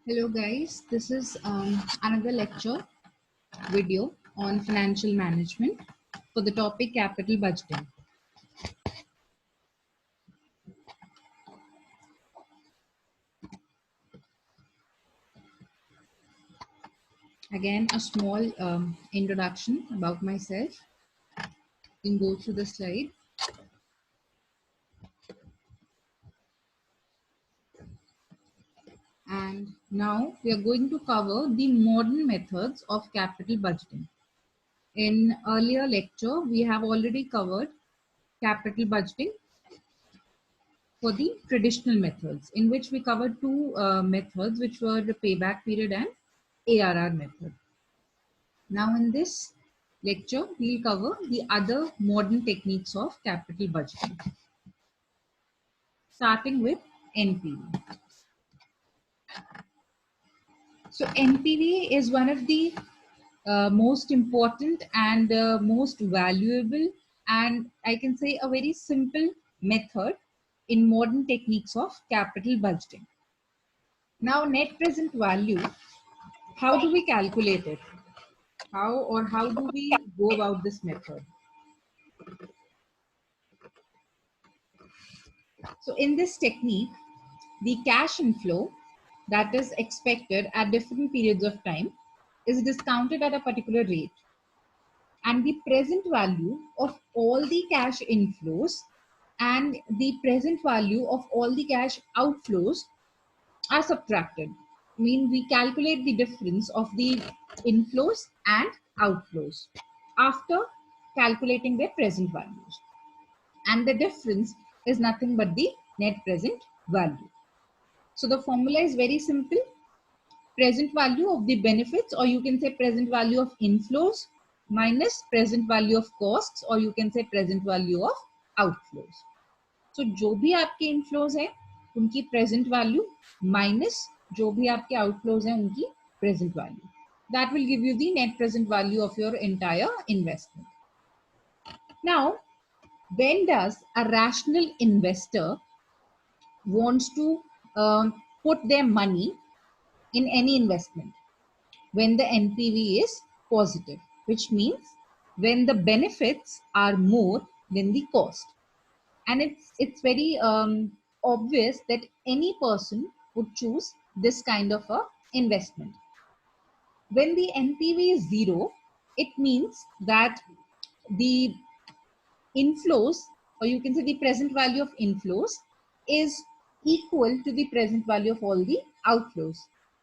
Hello guys, this is another lecture video on financial management for the topic capital budgeting. Again, a small introduction about myself. You can go through the slide. And now we are going to cover the modern methods of capital budgeting. In earlier lecture, we have already covered capital budgeting for the traditional methods, in which we covered two methods, which were the payback period and ARR method. Now in this lecture, we'll cover the other modern techniques of capital budgeting, starting with NPV. So NPV is one of the most important and most valuable, and I can say a very simple method in modern techniques of capital budgeting. Now net present value, how do we calculate it? How do we go about this method? So in this technique, the cash inflow that is expected at different periods of time is discounted at a particular rate, and the present value of all the cash inflows and the present value of all the cash outflows are subtracted. I mean, we calculate the difference of the inflows and outflows after calculating their present values, and the difference is nothing but the net present value. So the formula is very simple. Present value of the benefits, or you can say present value of inflows, minus present value of costs, or you can say present value of outflows. So जो भी आपके inflows हैं उनकी present value minus जो भी आपके outflows हैं उनकी present value. That will give you the net present value of your entire investment. Now, when does a rational investor wants to put their money in any investment? When the NPV is positive, which means when the benefits are more than the cost. And it's very obvious that any person would choose this kind of a investment. When the NPV is zero, it means that the inflows, or you can say the present value of inflows, is equal to the present value of all the outflows,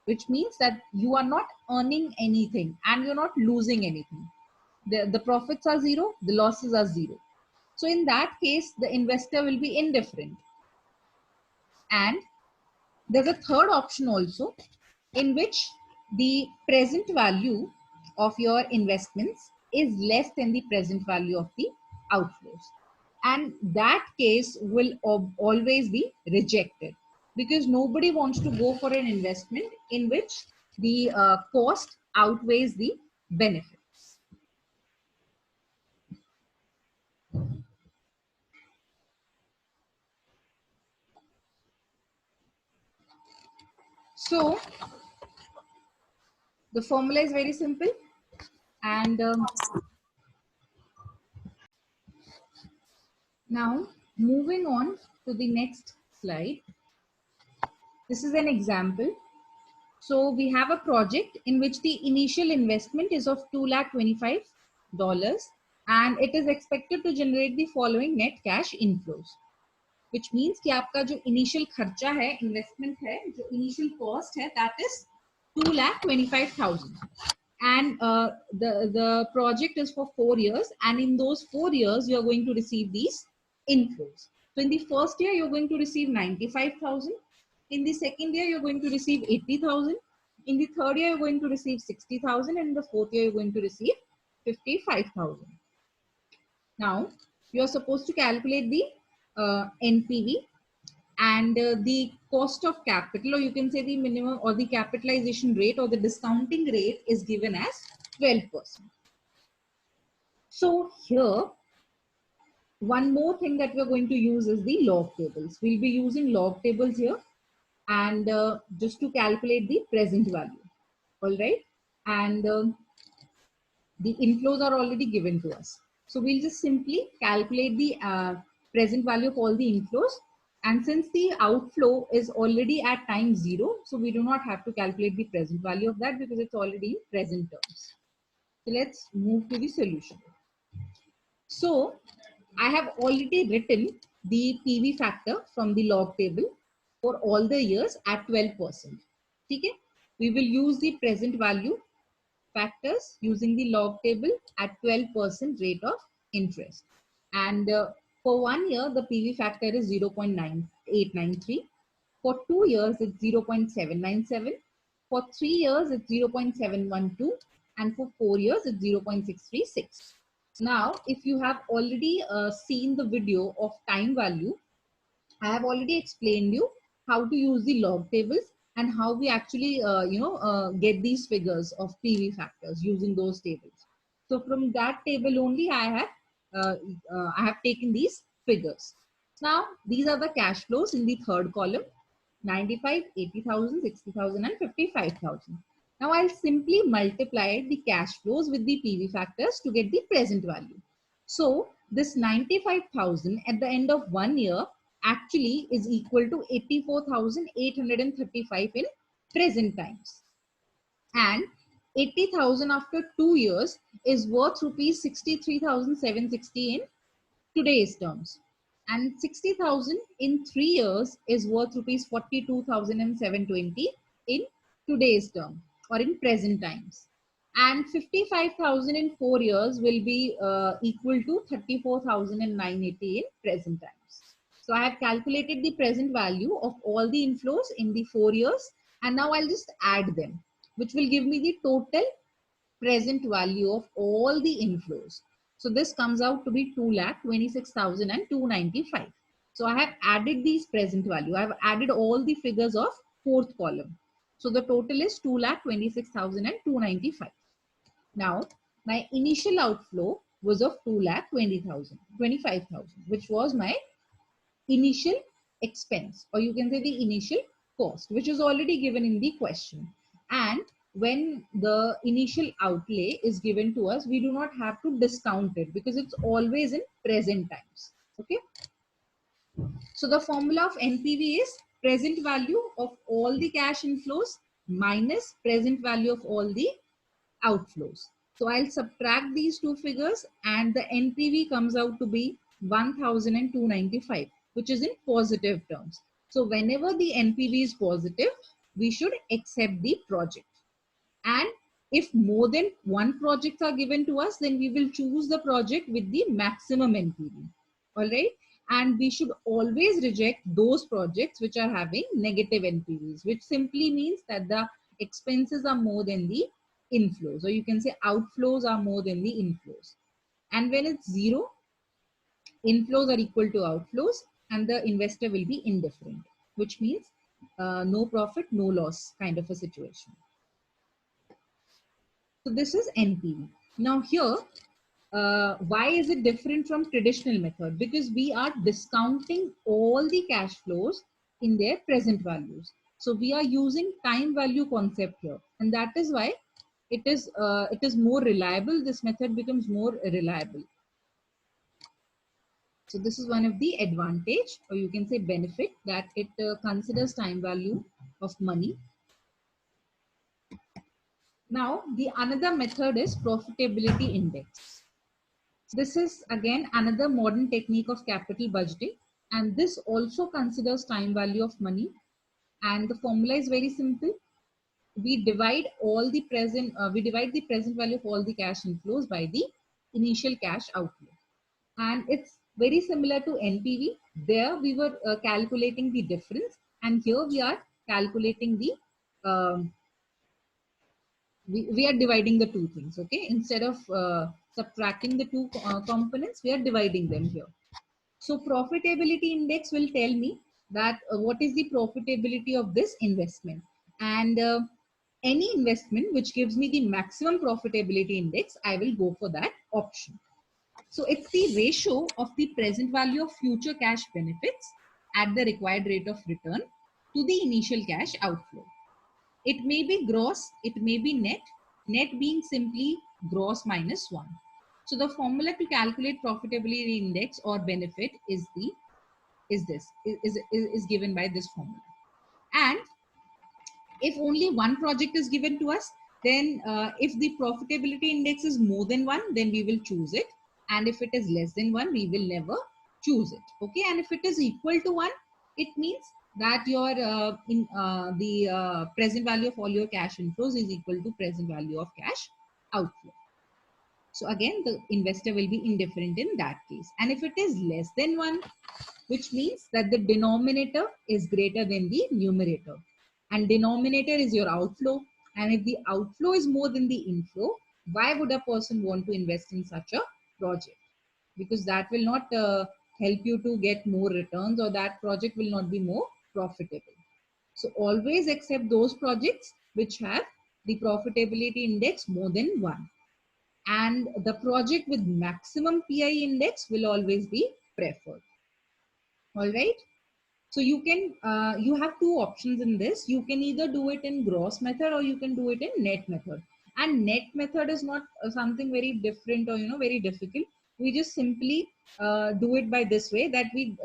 which means that you are not earning anything and you're not losing anything. The profits are zero, the losses are zero. So in that case, the investor will be indifferent. And there's a third option also, in which the present value of your investments is less than the present value of the outflows, and that case will always be rejected, because nobody wants to go for an investment in which the cost outweighs the benefits. So the formula is very simple, and now moving on to the next slide. This is an example. So we have a project in which the initial investment is of $225, and it is expected to generate the following net cash inflows, which means कि आपका जो initial खर्चा है, investment है, जो initial cost है, that is 2,25,000, and the project is for 4 years, and in those 4 years you are going to receive these inflows. So in the first year you're going to receive 95,000. In the second year, you're going to receive 80,000. In the third year, you're going to receive 60,000. And in the fourth year, you're going to receive 55,000. Now, you're supposed to calculate the NPV and the cost of capital, or you can say the minimum or the capitalization rate or the discounting rate is given as 12%. So here, one more thing that we're going to use is the log tables. We'll be using log tables here. and just to calculate the present value. All right. And the inflows are already given to us. So we'll just simply calculate the present value of all the inflows. And since the outflow is already at time 0, so we do not have to calculate the present value of that because it's already in present terms. So let's move to the solution. So I have already written the PV factor from the log table for all the years at 12%. Okay? We will use the present value factors using the log table at 12% rate of interest. And for 1 year, the PV factor is 0.9893. For 2 years, it's 0.797. For 3 years, it's 0.712. And for 4 years, it's 0.636. Now, if you have already seen the video of time value, I have already explained you how to use the log tables and how we actually, get these figures of PV factors using those tables. So from that table only, uh, I have taken these figures. Now, these are the cash flows in the third column: 95, 80,000, 60,000, and 55,000. Now, I'll simply multiply the cash flows with the PV factors to get the present value. So, this 95,000 at the end of 1 year actually is equal to 84,835 in present times. And 80,000 after 2 years is worth rupees 63,760 in today's terms. And 60,000 in 3 years is worth rupees 42,720 in today's term or in present times. And 55,000 in 4 years will be equal to 34,980 in present times. So I have calculated the present value of all the inflows in the 4 years, and now I'll just add them, which will give me the total present value of all the inflows. So this comes out to be 2,26,295. So I have added these present value. I have added all the figures of fourth column. So the total is 2,26,295. Now, my initial outflow was of 2,25,000, which was my initial expense, or you can say the initial cost, which is already given in the question. And when the initial outlay is given to us, we do not have to discount it because it's always in present times. Okay. So the formula of NPV is present value of all the cash inflows minus present value of all the outflows. So I'll subtract these two figures and the NPV comes out to be 1,295, which is in positive terms. So whenever the NPV is positive, we should accept the project. And if more than one projects are given to us, then we will choose the project with the maximum NPV. All right. And we should always reject those projects which are having negative NPVs, which simply means that the expenses are more than the inflows, or you can say outflows are more than the inflows. And when it's zero, inflows are equal to outflows, and the investor will be indifferent, which means no profit, no loss kind of a situation. So this is NPV. Now here, why is it different from traditional method? Because we are discounting all the cash flows in their present values. So we are using time value concept here, and that is why it is more reliable. This method becomes more reliable. So this is one of the advantage, or you can say benefit, that it considers time value of money. Now the another method is profitability index. This is again another modern technique of capital budgeting, and this also considers time value of money. And the formula is very simple. We divide the present value of all the cash inflows by the initial cash outflow. And it's very similar to NPV. There we were calculating the difference, and here we are calculating the we are dividing the two things. Okay, instead of subtracting the two components, we are dividing them here. So profitability index will tell me that what is the profitability of this investment, and any investment which gives me the maximum profitability index, I will go for that option. So it's the ratio of the present value of future cash benefits at the required rate of return to the initial cash outflow. It may be gross, it may be net, net being simply gross minus 1. So the formula to calculate profitability index or benefit is given by this formula. And if only one project is given to us, then if the profitability index is more than 1, then we will choose it. And if it is less than 1, we will never choose it. Okay. And if it is equal to 1, it means that your present value of all your cash inflows is equal to present value of cash outflow. So again, the investor will be indifferent in that case. And if it is less than 1, which means that the denominator is greater than the numerator. And denominator is your outflow. And if the outflow is more than the inflow, why would a person want to invest in such a project? Because that will not help you to get more returns, or that project will not be more profitable. So always accept those projects which have the profitability index more than 1. And the project with maximum PI index will always be preferred. All right. So you can, you have two options in this. You can either do it in gross method or you can do it in net method. And net method is not something very different or, very difficult. We just simply do it by this way, that we,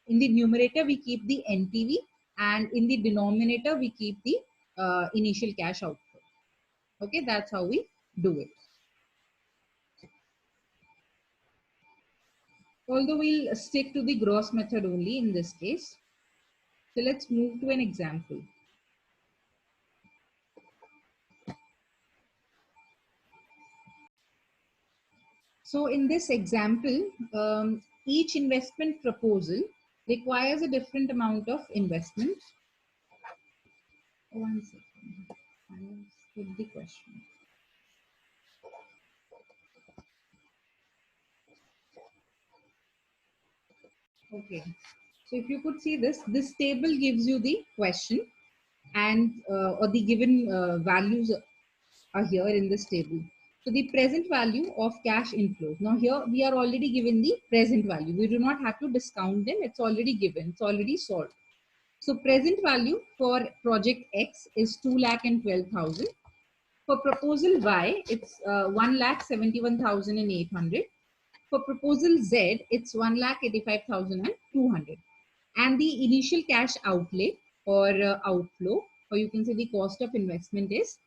in the numerator, we keep the NPV, and in the denominator, we keep the initial cash outflow. Okay, that's how we do it. Although we'll stick to the gross method only in this case. So let's move to an example. So in this example, each investment proposal requires a different amount of investment. One second, I'll skip the question. Okay, so if you could see this table gives you the question, and or the given values are here in this table. So the present value of cash inflows. Now here we are already given the present value. We do not have to discount them. It's already given. It's already solved. So present value for project X is 2,12,000. For proposal Y, it's 1,71,800. For proposal Z, it's 1,85,200. And the initial cash outlay or outflow, or you can say the cost of investment, is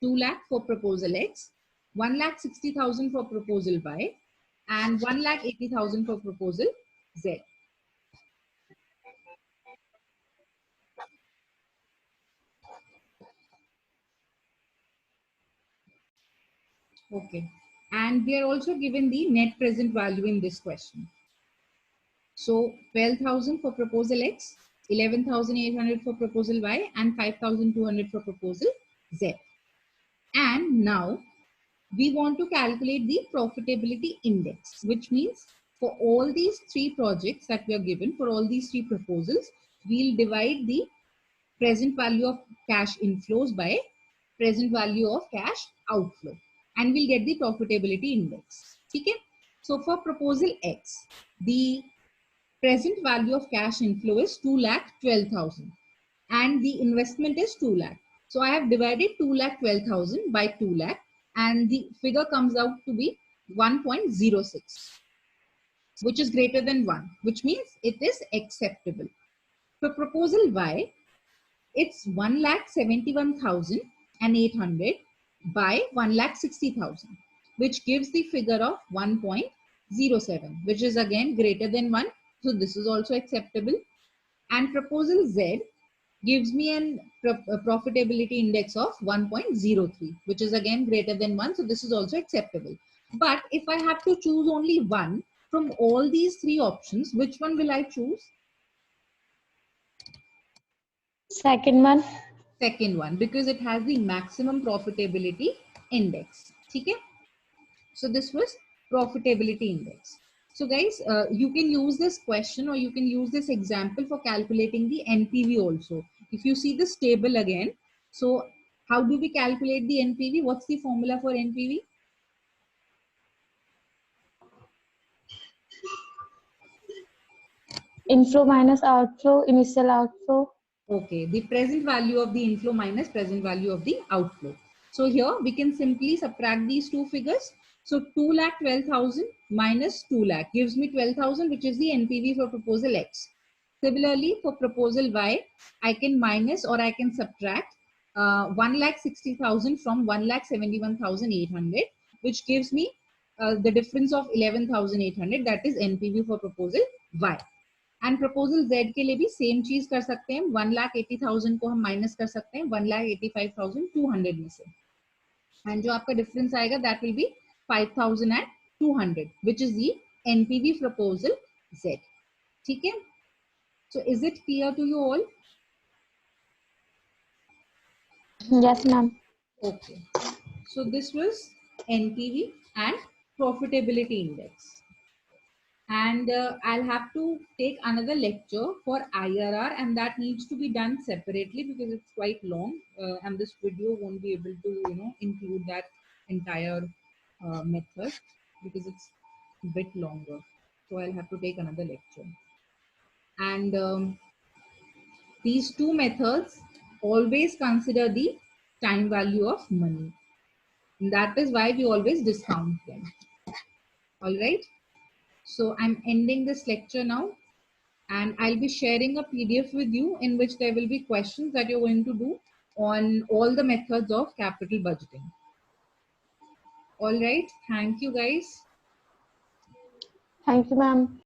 2 lakh for proposal X, 1,60,000 for proposal Y, and 1,80,000 for proposal Z. Okay. And we are also given the net present value in this question. So 12,000 for proposal X, 11,800 for proposal Y, and 5,200 for proposal Z. And now we want to calculate the profitability index, which means for all these three projects that we are given, for all these three proposals, we'll divide the present value of cash inflows by present value of cash outflow, and we'll get the profitability index. Okay. So for proposal X, the present value of cash inflow is 2,12,000 and the investment is 2 lakh. So I have divided 2,12,000 by 2 lakh, and the figure comes out to be 1.06, which is greater than 1, which means it is acceptable. For proposal Y, it's 1,71,800 by 1,60,000, which gives the figure of 1.07, which is again greater than 1. So this is also acceptable. And proposal Z gives me a profitability index of 1.03, which is again greater than 1. So this is also acceptable. But if I have to choose only one from all these three options, which one will I choose? Second one. Second one, because it has the maximum profitability index. Okay? So this was profitability index. So guys, you can use this question or you can use this example for calculating the NPV also. If you see this table again, so how do we calculate the NPV? What's the formula for NPV? Inflow minus outflow, initial outflow. Okay, the present value of the inflow minus present value of the outflow. So here we can simply subtract these two figures. So 2,12,000 minus 2 lakh gives me 12,000, which is the NPV for proposal X. Similarly, for proposal Y, I can minus or I can subtract 1,60,000 from 1,71,800, which gives me the difference of 11,800. That is NPV for proposal Y. And proposal Z के लिए भी same चीज कर सकते हैं. 1,80,000 को हम minus कर सकते हैं 1,85,200 में से, एंड जो आपका डिफरेंस आएगा that will be 5,200, which is the NPV proposal Z. ठीक है, so is it clear to you all? Yes, ma'am. Okay, so this was NPV and profitability index. And I'll have to take another lecture for IRR, and that needs to be done separately because it's quite long, and this video won't be able to include that entire method because it's a bit longer. So I'll have to take another lecture. And these two methods always consider the time value of money, and that is why we always discount them. All right, so I'm ending this lecture now, and I'll be sharing a PDF with you in which there will be questions that you're going to do on all the methods of capital budgeting. All right, thank you guys. Thank you, ma'am.